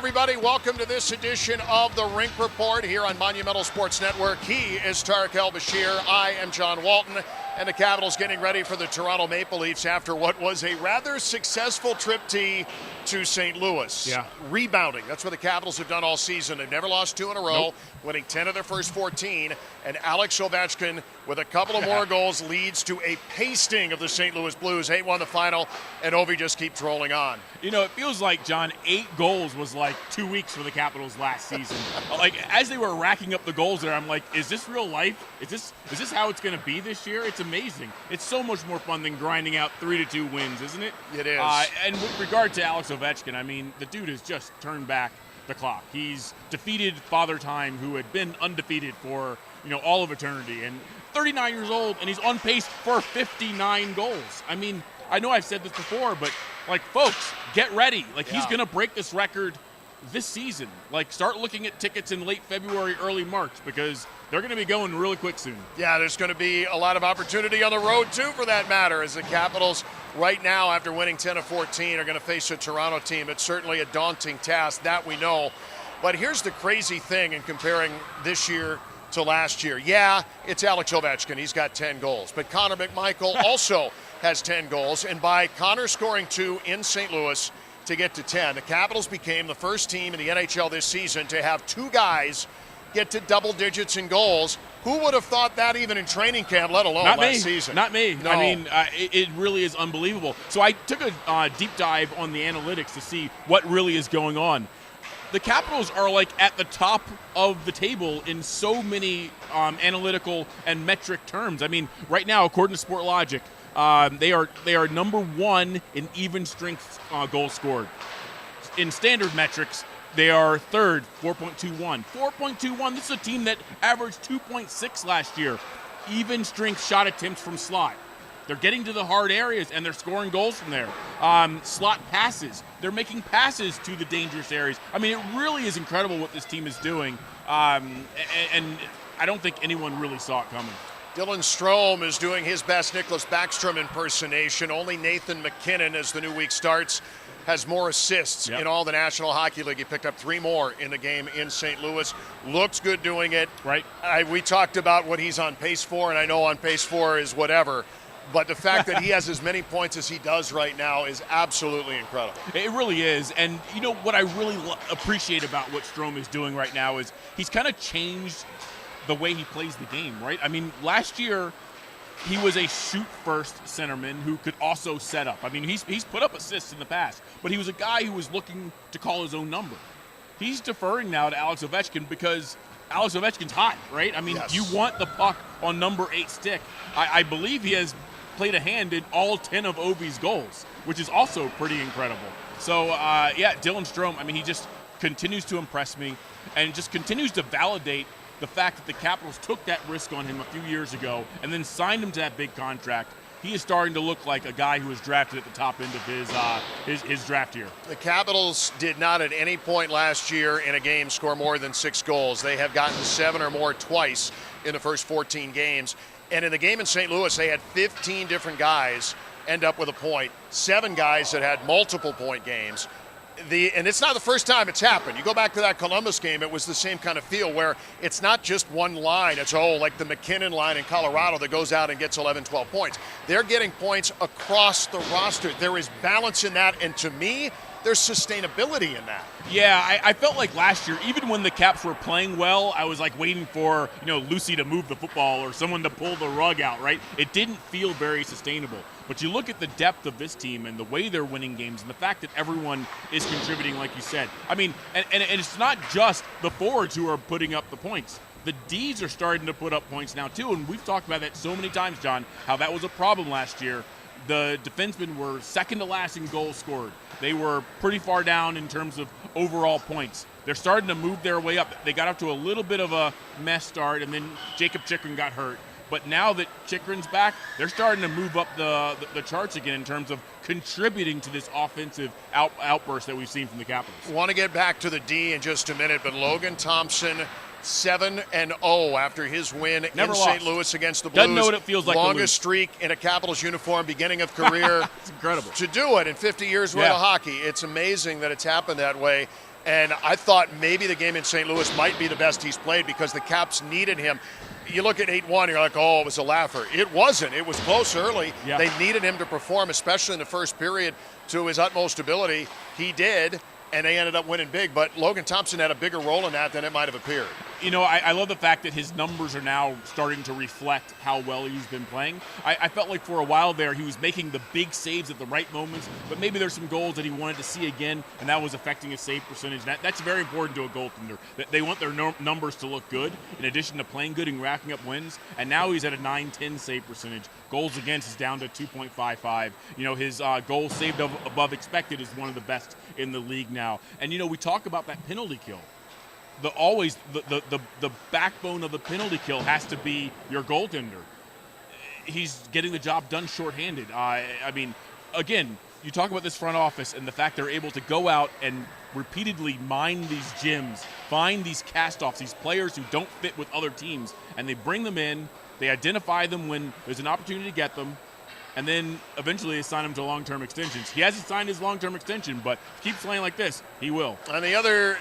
everybody. Welcome to this edition of the Rink Report here on Monumental Sports Network. He is Tarek El-Bashir. I am John Walton. And the Capitals getting ready for the Toronto Maple Leafs after what was a rather successful trip to St. Louis. Yeah. Rebounding. That's what the Capitals have done all season. They've never lost 2 in a row, winning 10 of their first 14. And Alex Ovechkin, with a couple of more goals, leads to a pasting of the St. Louis Blues. 8-1 the final, and Ovi just keeps rolling on. You know, it feels like, John, 8 goals was like 2 weeks for the Capitals last season. Like, as they were racking up the goals there, I'm like, is this real life? Is this how it's going to be this year? It's amazing. It's so much more fun than grinding out 3-2 wins, isn't it? It is. And with regard to Alex Ovechkin, I mean, the dude has just turned back the clock. He's defeated Father Time, who had been undefeated for, all of eternity. And 39 years old, and he's on pace for 59 goals. I mean, I know I've said this before, but, folks, get ready. He's going to break this record this season. Start looking at tickets in late February, early March, because they're going to be going really quick soon. Yeah, there's going to be a lot of opportunity on the road, too, for that matter, as the Capitals right now, after winning 10 of 14, are going to face a Toronto team. It's certainly a daunting task, that we know. But here's the crazy thing in comparing this year to last year. Yeah, it's Alex Ovechkin. He's got 10 goals. But Connor McMichael also has 10 goals. And by Connor scoring 2 in St. Louis to get to 10, the Capitals became the first team in the NHL this season to have 2 guys get to double digits in goals. Who would have thought that even in training camp, let alone last season? Not me. No. I mean, it really is unbelievable. So I took a deep dive on the analytics to see what really is going on. The Capitals are at the top of the table in so many analytical and metric terms. I mean, right now, according to Sportlogic, they are number 1 in even strength goals scored. In standard metrics, they are third, 4.21. 4.21, this is a team that averaged 2.6 last year. Even strength shot attempts from slot. They're getting to the hard areas, and they're scoring goals from there. Slot passes. They're making passes to the dangerous areas. I mean, it really is incredible what this team is doing, and I don't think anyone really saw it coming. Dylan Strome is doing his best Nicholas Backstrom impersonation. Only Nathan MacKinnon, as the new week starts, has more assists in all the National Hockey League. He picked up 3 more in the game in St. Louis. Looks good doing it. Right. We talked about what he's on pace for, and I know on pace for is whatever. But the fact that he has as many points as he does right now is absolutely incredible. It really is. And what I really appreciate about what Strome is doing right now is he's kind of changed the way he plays the game, right? I mean, last year he was a shoot-first centerman who could also set up. I mean, he's put up assists in the past, but he was a guy who was looking to call his own number. He's deferring now to Alex Ovechkin because Alex Ovechkin's hot, right? I mean, You want the puck on number 8 stick. I believe he has played a hand in all 10 of Ovi's goals, which is also pretty incredible. So, Dylan Strome, I mean, he just continues to impress me and just continues to validate the fact that the Capitals took that risk on him a few years ago and then signed him to that big contract. He is starting to look like a guy who was drafted at the top end of his draft year. The Capitals did not at any point last year in a game score more than 6 goals. They have gotten 7 or more twice in the first 14 games. And in the game in St. Louis, they had 15 different guys end up with a point, 7 guys that had multiple point games. And it's not the first time it's happened. You go back to that Columbus game, it was the same kind of feel where it's not just one line. It's like the McKinnon line in Colorado that goes out and gets 11, 12 points. They're getting points across the roster. There is balance in that, and to me, there's sustainability in that. Yeah, I felt like last year, even when the Caps were playing well, I was waiting for, Lucy to move the football or someone to pull the rug out, right? It didn't feel very sustainable. But you look at the depth of this team and the way they're winning games and the fact that everyone is contributing, like you said. I mean, and it's not just the forwards who are putting up the points. The Ds are starting to put up points now, too. And we've talked about that so many times, John, how that was a problem last year. The defensemen were second to last in goals scored. They were pretty far down in terms of overall points. They're starting to move their way up. They got up to a little bit of a mess start, and then Jacob Chychrun got hurt. But now that Chychrun's back, they're starting to move up the charts again in terms of contributing to this offensive outburst that we've seen from the Capitals. I want to get back to the D in just a minute, but Logan Thompson, 7-0 after his win in St. Louis against the Blues. Doesn't know what it feels like. Longest streak in a Capitals uniform, beginning of career. It's incredible. To do it in 50 years worth of hockey. It's amazing that it's happened that way. And I thought maybe the game in St. Louis might be the best he's played because the Caps needed him. You look at 8-1, you're like, oh, it was a laugher. It wasn't. It was close early. Yeah. They needed him to perform, especially in the first period, to his utmost ability. He did, and they ended up winning big. But Logan Thompson had a bigger role in that than it might have appeared. You know, I love the fact that his numbers are now starting to reflect how well he's been playing. I felt like for a while there he was making the big saves at the right moments, but maybe there's some goals that he wanted to see again, and that was affecting his save percentage. That's very important to a goaltender. They want their numbers to look good, in addition to playing good and racking up wins, and now he's at a 9-10 save percentage. Goals against is down to 2.55. You know, his goals saved above expected is one of the best in the league now. And, you know, we talk about that penalty kill. The backbone of the penalty kill has to be your goaltender. He's getting the job done shorthanded. I mean, again, you talk about this front office and the fact they're able to go out and repeatedly mine these gyms, find these cast-offs, these players who don't fit with other teams, and they bring them in, they identify them when there's an opportunity to get them, and then eventually they sign him to long-term extensions. He hasn't signed his long-term extension, but if he keeps playing like this, he will. And the other,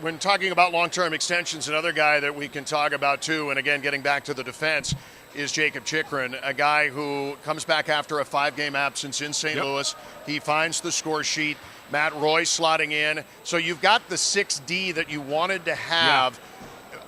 when talking about long-term extensions, another guy that we can talk about too, and again, getting back to the defense, is Jacob Chychrun, a guy who comes back after a 5-game absence in St. Louis. He finds the score sheet. Matt Roy slotting in. So you've got the 6D that you wanted to have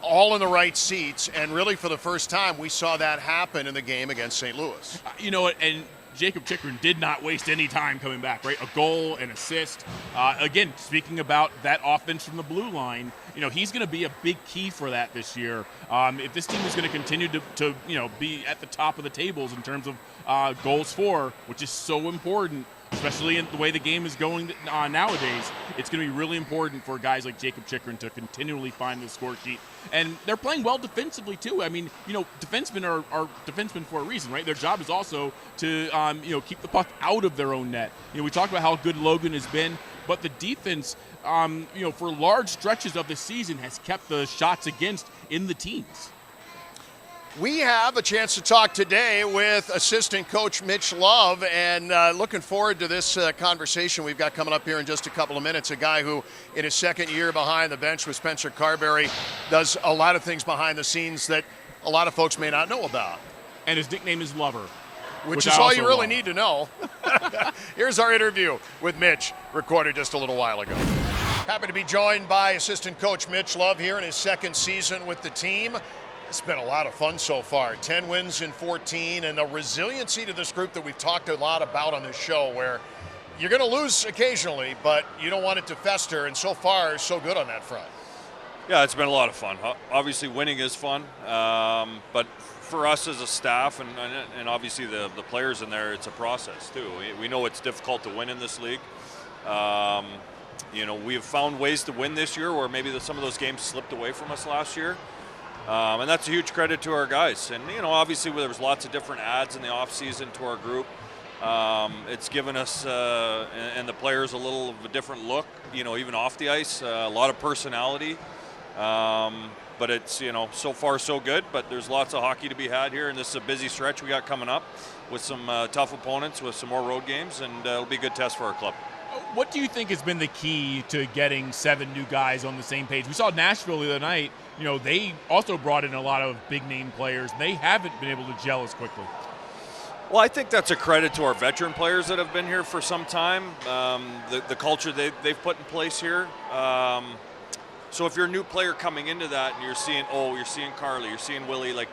all in the right seats, and really for the first time we saw that happen in the game against St. Louis. You know, and Jacob Chychrun did not waste any time coming back, right? A goal, an assist. Again, speaking about that offense from the blue line, you know, he's going to be a big key for that this year. If this team is going to continue to you know, be at the top of the tables in terms of goals for, which is so important, especially in the way the game is going nowadays, it's going to be really important for guys like Jacob Chychrun to continually find the score sheet. And they're playing well defensively, too. I mean, you know, defensemen are defensemen for a reason, right? Their job is also to, you know, keep the puck out of their own net. You know, we talked about how good Logan has been, but the defense, you know, for large stretches of the season has kept the shots against in the teens. We have a chance to talk today with assistant coach Mitch Love, and looking forward to this conversation we've got coming up here in just a couple of minutes. A guy who, in his second year behind the bench with Spencer Carberry, does a lot of things behind the scenes that a lot of folks may not know about. And his nickname is Lover. Which is all you really need to know. Here's our interview with Mitch, recorded just a little while ago. Happy to be joined by assistant coach Mitch Love here in his second season with the team. It's been a lot of fun so far. 10 wins in 14, and the resiliency to this group that we've talked a lot about on this show, where you're going to lose occasionally, but you don't want it to fester, and so far, so good on that front. Yeah, it's been a lot of fun. Obviously, winning is fun, but for us as a staff and obviously the players in there, it's a process too. We know it's difficult to win in this league. You know, we have found ways to win this year where maybe some of those games slipped away from us last year. And that's a huge credit to our guys. And, you know, obviously there was lots of different adds in the offseason to our group. It's given us and the players a little of a different look, you know, even off the ice, a lot of personality. But it's, you know, so far so good, but there's lots of hockey to be had here, and this is a busy stretch we got coming up with some tough opponents, with some more road games, and it'll be a good test for our club. What do you think has been the key to getting 7 new guys on the same page? We saw Nashville the other night. You know, they also brought in a lot of big-name players. They haven't been able to gel as quickly. Well, I think that's a credit to our veteran players that have been here for some time, the culture they've put in place here. So if you're a new player coming into that and you're seeing Carly, you're seeing Willie, like,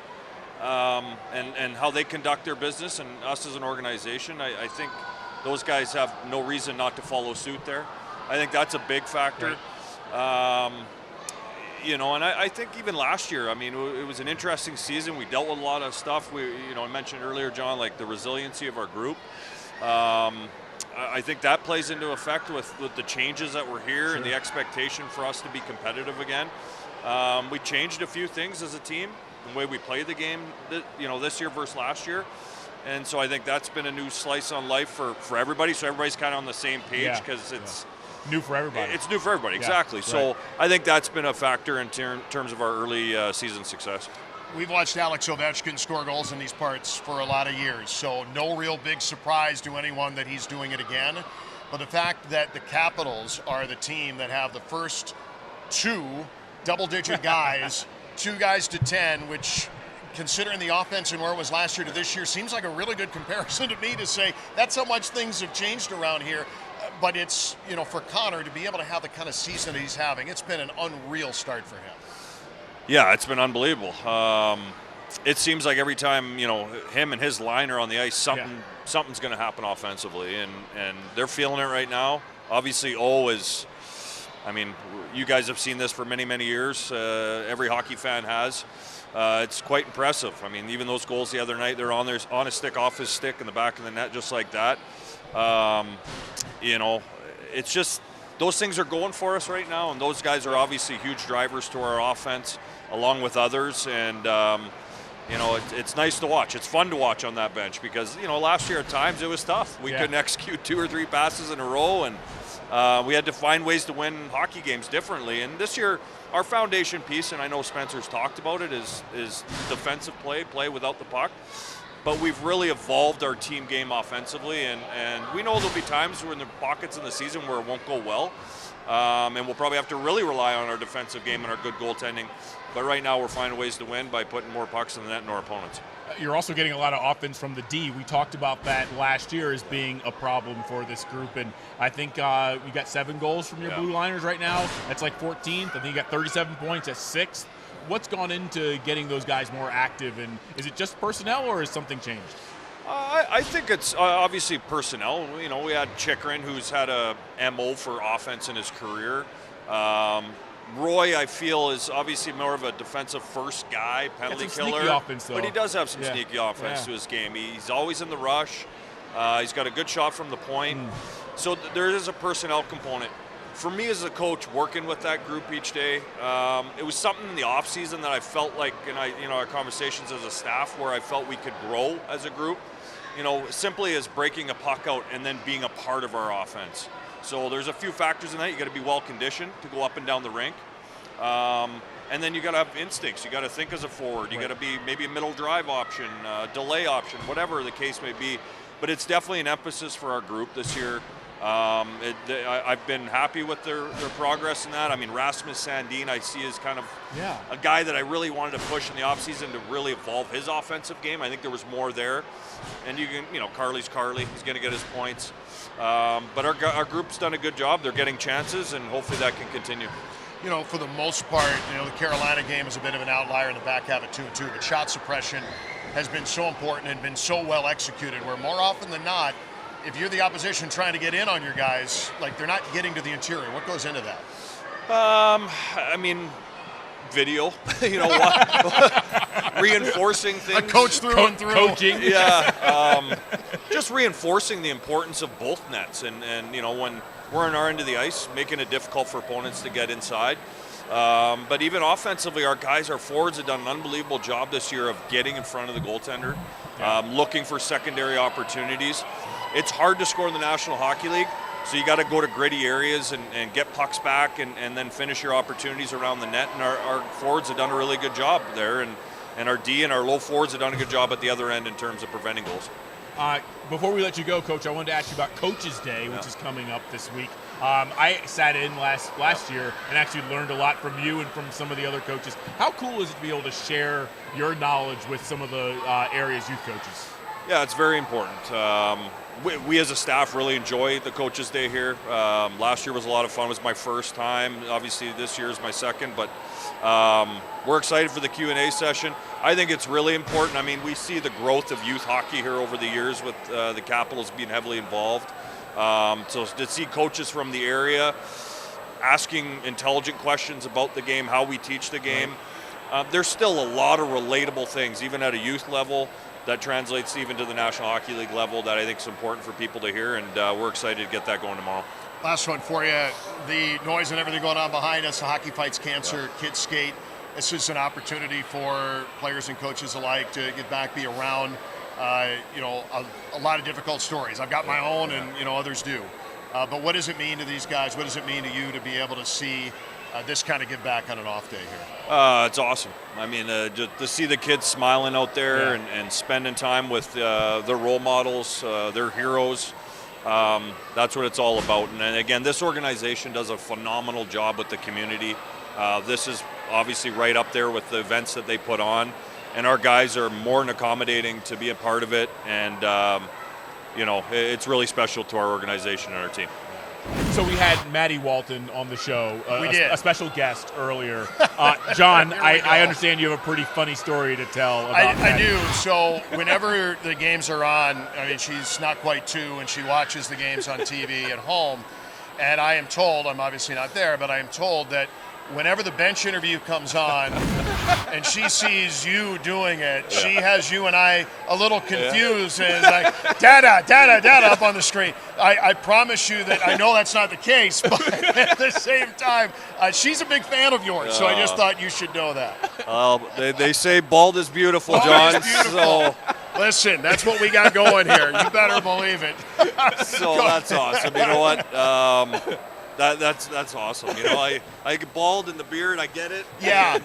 and how they conduct their business, and us as an organization, I think those guys have no reason not to follow suit there. I think that's a big factor. Right. You know, and I think even last year, I mean, it was an interesting season. We dealt with a lot of stuff. I mentioned earlier, John, like the resiliency of our group. I think that plays into effect with the changes that were here and the expectation for us to be competitive again. We changed a few things as a team, the way we play the game, you know, this year versus last year. And so I think that's been a new slice on life for everybody. So everybody's kind of on the same page because it's new for everybody. It's new for everybody, exactly. Right. So I think that's been a factor in terms of our early season success. We've watched Alex Ovechkin score goals in these parts for a lot of years, so no real big surprise to anyone that he's doing it again. But the fact that the Capitals are the team that have the first 2 double-digit guys, 2 guys to 10, which, considering the offense and where it was last year to this year, seems like a really good comparison to me to say that's how much things have changed around here. But it's, for Connor to be able to have the kind of season that he's having, it's been an unreal start for him. Yeah, it's been unbelievable. It seems like every time, him and his line are on the ice, something's going to happen offensively, and they're feeling it right now. Obviously, is, you guys have seen this for many, many years. Every hockey fan has. It's quite impressive. Even those goals the other night, they're on a stick, off his stick, in the back of the net, just like that. It's just those things are going for us right now, and those guys are obviously huge drivers to our offense, along with others, and it's nice to watch. It's fun to watch on that bench because, last year at times it was tough. We couldn't execute 2 or 3 passes in a row, and we had to find ways to win hockey games differently. And this year, our foundation piece, and I know Spencer's talked about it, is defensive play without the puck. But we've really evolved our team game offensively, and we know there'll be times when there are pockets in the season where it won't go well. And we'll probably have to really rely on our defensive game and our good goaltending. But right now we're finding ways to win by putting more pucks in the net than our opponents. You're also getting a lot of offense from the D. We talked about that last year as being a problem for this group. And I think you got 7 goals from your Blue Liners right now. That's like 14th. I think you got 37 points at 6th. What's gone into getting those guys more active? And is it just personnel or has something changed? I think it's obviously personnel. We had Chikrin, who's had a MO for offense in his career. Roy, I feel, is obviously more of a defensive first guy, penalty killer. Sneaky offense, though. But he does have some sneaky offense to his game. He's always in the rush. He's got a good shot from the point. So there is a personnel component. For me as a coach, working with that group each day, it was something in the off season that I felt like, in our conversations as a staff, where I felt we could grow as a group. Simply as breaking a puck out and then being a part of our offense. So there's a few factors in that. You got to be well conditioned to go up and down the rink, and then you got to have instincts. You got to think as a forward. You got to be maybe a middle drive option, delay option, whatever the case may be. But it's definitely an emphasis for our group this year. I've been happy with their progress in that. Rasmus Sandin, I see as kind of a guy that I really wanted to push in the offseason to really evolve his offensive game. I think there was more there. And Carly's Carly. He's going to get his points. But our group's done a good job. They're getting chances, and hopefully that can continue. For the most part, the Carolina game is a bit of an outlier in the back half at 2-2, but shot suppression has been so important and been so well executed, where more often than not, if you're the opposition trying to get in on your guys, they're not getting to the interior. What goes into that? Video, reinforcing things. A coach through and through. Coaching. Yeah. Just reinforcing the importance of both nets. And when we're on our end of the ice, making it difficult for opponents to get inside. But even offensively, our forwards have done an unbelievable job this year of getting in front of the goaltender, looking for secondary opportunities. It's hard to score in the National Hockey League. So you got to go to gritty areas and get pucks back and then finish your opportunities around the net. And our forwards have done a really good job there. And our D and our low forwards have done a good job at the other end in terms of preventing goals. Before we let you go, Coach, I wanted to ask you about Coach's Day, which is coming up this week. I sat in last year and actually learned a lot from you and from some of the other coaches. How cool is it to be able to share your knowledge with some of the area's youth coaches? Yeah, it's very important. We as a staff really enjoy the Coaches Day here. Last year was a lot of fun. It was my first time. Obviously, this year is my second, but we're excited for the Q&A session. I think it's really important. We see the growth of youth hockey here over the years with the Capitals being heavily involved. So to see coaches from the area asking intelligent questions about the game, how we teach the game, there's still a lot of relatable things, even at a youth level, that translates even to the National Hockey League level that I think is important for people to hear, and we're excited to get that going tomorrow. Last one for you. The noise and everything going on behind us, the Hockey Fights Cancer, Kids Skate. This is an opportunity for players and coaches alike to get back, be around, a lot of difficult stories. I've got my own and, others do. But what does it mean to these guys? What does it mean to you to be able to see this kind of give back on an off day here? It's awesome. Just to see the kids smiling out there and spending time with their role models, their heroes. That's what it's all about. And again, this organization does a phenomenal job with the community. This is obviously right up there with the events that they put on, and our guys are more than accommodating to be a part of it. And it's really special to our organization and our team. So we had Maddie Walton on the show, a special guest earlier. John, I understand you have a pretty funny story to tell about I do. So whenever the games are on, I mean, she's not quite 2, and she watches the games on TV at home. And I am told, I'm obviously not there, but I am told that whenever the bench interview comes on and she sees you doing it, she has you and I a little confused and is like, Dada, Dada, Dada up on the screen. I promise you that I know that's not the case, but at the same time, she's a big fan of yours, so I just thought you should know that. They say bald is beautiful, Bald John. is beautiful. So, listen, that's what we got going here. You better believe it. so that's awesome. You know what? That's awesome. I get bald in the beard. I get it. Yeah.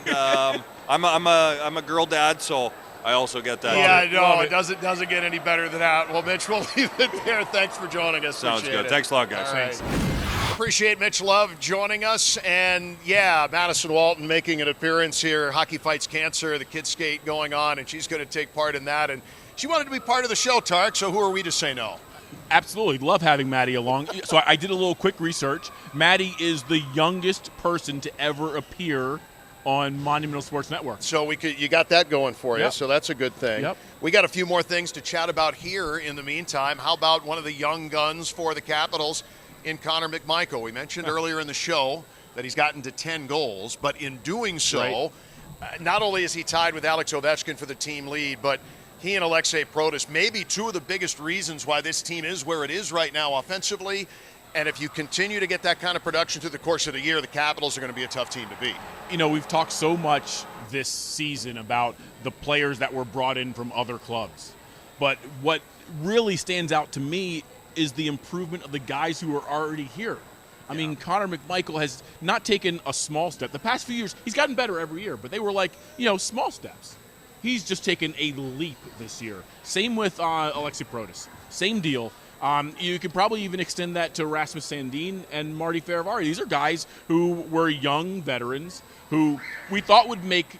And, I'm a girl dad, so I also get that. Yeah, too. no, it doesn't get any better than that. Well, Mitch, we'll leave it there. Thanks for joining us. Sounds Appreciate good. it. Thanks a lot, guys. All right. Thanks. Appreciate Mitch Love joining us. And, yeah, Madison Walton making an appearance here. Hockey Fights Cancer, the kids skate going on, and she's going to take part in that. And she wanted to be part of the show, Tark, so who are we to say no? Absolutely. Love having Maddie along. So I did a little quick research. Maddie is the youngest person to ever appear on Monumental Sports Network. So you got that going for you, Yep. so that's a good thing. Yep. We got a few more things to chat about here in the meantime. How about one of the young guns for the Capitals in Connor McMichael? We mentioned earlier in the show that he's gotten to 10 goals, but in doing so, not only is he tied with Alex Ovechkin for the team lead, but he and Alexei Protas may be 2 of the biggest reasons why this team is where it is right now offensively. And if you continue to get that kind of production through the course of the year, the Capitals are going to be a tough team to beat. We've talked so much this season about the players that were brought in from other clubs. But what really stands out to me is the improvement of the guys who are already here. I mean, Connor McMichael has not taken a small step. The past few years, he's gotten better every year, but they were like, small steps. He's just taken a leap this year. Same with Alexei Protas. Same deal. You could probably even extend that to Rasmus Sandin and Marty Ferravari. These are guys who were young veterans who we thought would make,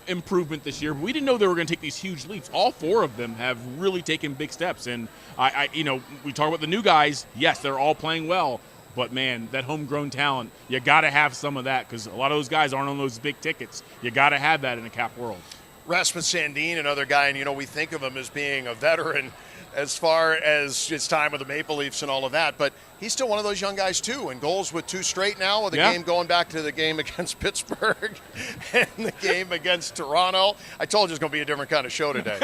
improvement this year, but we didn't know they were going to take these huge leaps. All 4 of them have really taken big steps. And we talk about the new guys. Yes, they're all playing well. But, man, that homegrown talent, you got to have some of that because a lot of those guys aren't on those big tickets. You got to have that in a Cap world. Rasmus Sandin, another guy, and we think of him as being a veteran as far as his time with the Maple Leafs and all of that, but he's still one of those young guys too, and goals with 2 straight now, with the game going back to the game against Pittsburgh and the game against Toronto. I told you it's going to be a different kind of show today.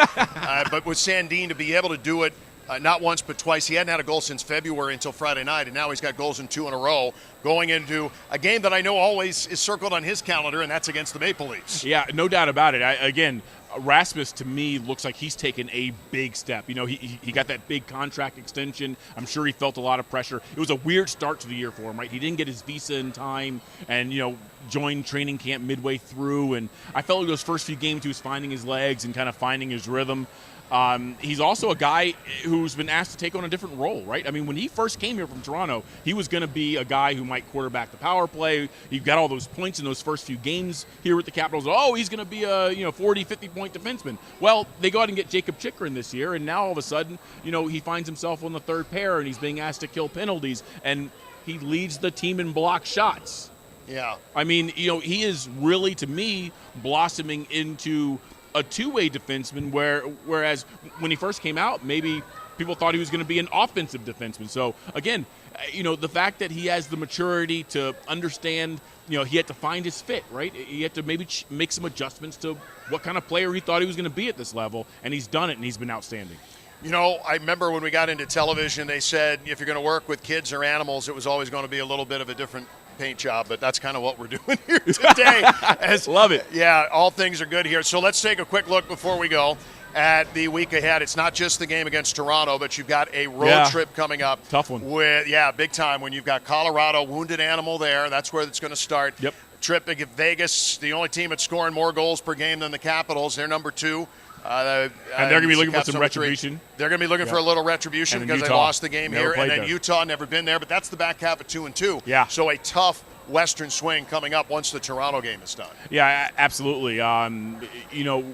But with Sandin to be able to do it not once but twice, he hadn't had a goal since February until Friday night, and now he's got goals in 2 in a row going into a game that I know always is circled on his calendar, and that's against the Maple Leafs. Yeah, no doubt about it. Rasmus, to me, looks like he's taken a big step. He got that big contract extension. I'm sure he felt a lot of pressure. It was a weird start to the year for him, right? He didn't get his visa in time and, joined training camp midway through. And I felt like those first few games he was finding his legs and kind of finding his rhythm. He's also a guy who's been asked to take on a different role, right? I mean, when he first came here from Toronto, he was going to be a guy who might quarterback the power play. He got all those points in those first few games here with the Capitals. Oh, he's going to be a 40, 50-point defenseman. Well, they go out and get Jacob Chychrun this year, and now all of a sudden, he finds himself on the third pair, and he's being asked to kill penalties, and he leads the team in block shots. Yeah. I mean, he is really, to me, blossoming into a 2-way defenseman, whereas when he first came out, maybe people thought he was going to be an offensive defenseman. So, again, the fact that he has the maturity to understand, he had to find his fit, right? He had to maybe make some adjustments to what kind of player he thought he was going to be at this level, and he's done it, and he's been outstanding. I remember when we got into television, they said if you're going to work with kids or animals, it was always going to be a little bit of a different paint job, but that's kind of what we're doing here today. Love it. Yeah, all things are good here. So let's take a quick look before we go at the week ahead. It's not just the game against Toronto, but you've got a road trip coming up. Tough one. Big time. When you've got Colorado, wounded animal there, that's where it's going to start. Yep. Trip against Vegas, the only team that's scoring more goals per game than the Capitals. They're number 2. And they're going to be looking for some retribution. They're going to be looking for a little retribution because they lost the game here. And then Utah never been there, but that's the back half of 2-2. Yeah. So a tough Western swing coming up once the Toronto game is done. Yeah, absolutely.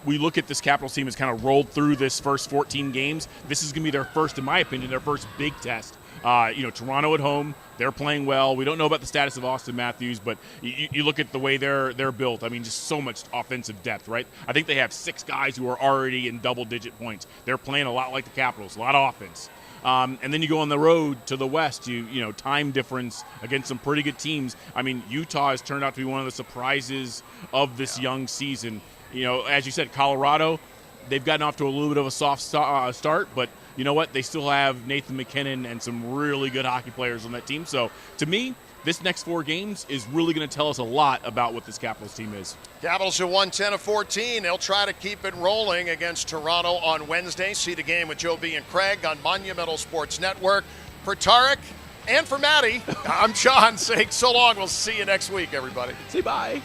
We look at this Capitals team has kind of rolled through this first 14 games. This is going to be their first, in my opinion, their first big test. Toronto at home, they're playing well. We don't know about the status of Austin Matthews, but you look at the way they're built. I mean, just so much offensive depth, right? I think they have 6 guys who are already in double-digit points. They're playing a lot like the Capitals, a lot of offense. And then you go on the road to the West, time difference against some pretty good teams. I mean, Utah has turned out to be one of the surprises of this young season. As you said, Colorado, they've gotten off to a little bit of a soft start, but you know what? They still have Nathan McKinnon and some really good hockey players on that team. So, to me, this next 4 games is really going to tell us a lot about what this Capitals team is. Capitals have won 10 of 14. They'll try to keep it rolling against Toronto on Wednesday. See the game with Joe B. and Craig on Monumental Sports Network. For Tarek and for Maddie, I'm John saying so long. We'll see you next week, everybody. Say bye.